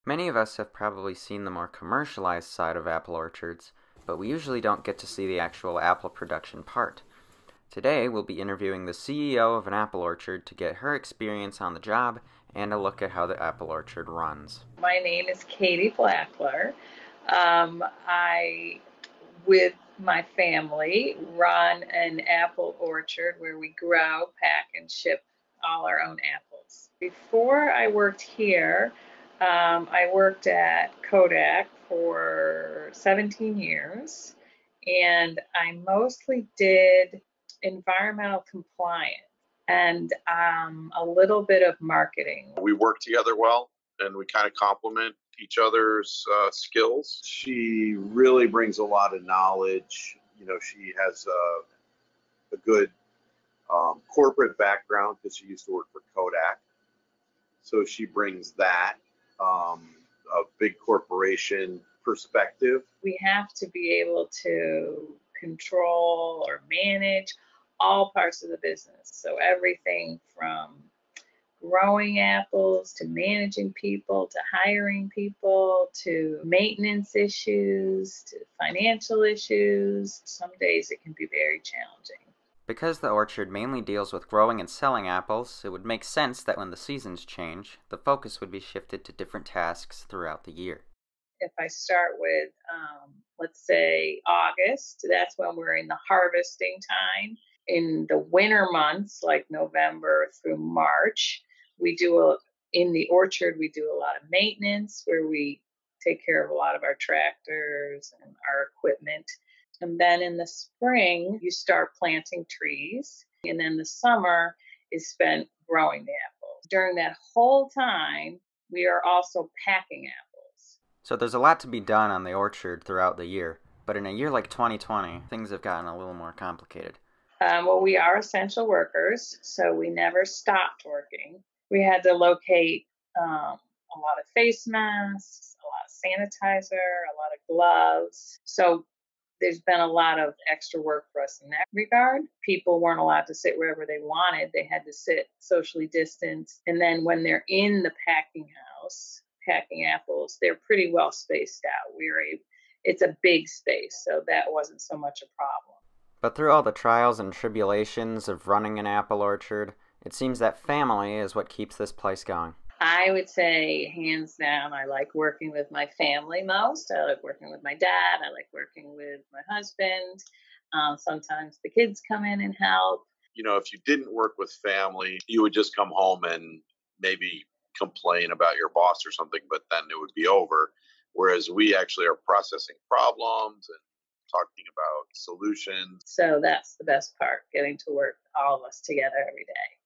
Many of us have probably seen the more commercialized side of apple orchards, but we usually don't get to see the actual apple production part. Today, we'll be interviewing the CEO of an apple orchard to get her experience on the job and a look at how the apple orchard runs. My name is Katie Blackler. I, with my family, run an apple orchard where we grow, pack, and ship all our own apples. Before I worked here, I worked at Kodak for 17 years, and I mostly did environmental compliance and a little bit of marketing. We work together well, and we kind of complement each other's skills. She really brings a lot of knowledge. She has a good corporate background because she used to work for Kodak. So she brings that, a big corporation perspective. We have to be able to control or manage all parts of the business. So everything from growing apples to managing people to hiring people to maintenance issues to financial issues. Some days it can be very challenging. Because the orchard mainly deals with growing and selling apples, it would make sense that when the seasons change, the focus would be shifted to different tasks throughout the year. If I start with, let's say, August, that's when we're in the harvesting time. In the winter months, like November through March, in the orchard, we do a lot of maintenance where we take care of a lot of our tractors and our equipment. And then in the spring, you start planting trees. And then the summer is spent growing the apples. During that whole time, we are also packing apples. So there's a lot to be done on the orchard throughout the year. But in a year like 2020, things have gotten a little more complicated. Well, we are essential workers, so we never stopped working. We had to locate a lot of face masks, a lot of sanitizer, a lot of gloves. So there's been a lot of extra work for us in that regard. People weren't allowed to sit wherever they wanted. They had to sit socially distanced. And then when they're in the packing house, packing apples, they're pretty well spaced out. It's a big space, so that wasn't so much a problem. But through all the trials and tribulations of running an apple orchard, it seems that family is what keeps this place going. I would say, hands down, I like working with my family most. I like working with my dad. I like working with my husband. Sometimes the kids come in and help. If you didn't work with family, you would just come home and maybe complain about your boss or something, but then it would be over. Whereas we actually are processing problems and talking about solutions. So that's the best part, getting to work all of us together every day.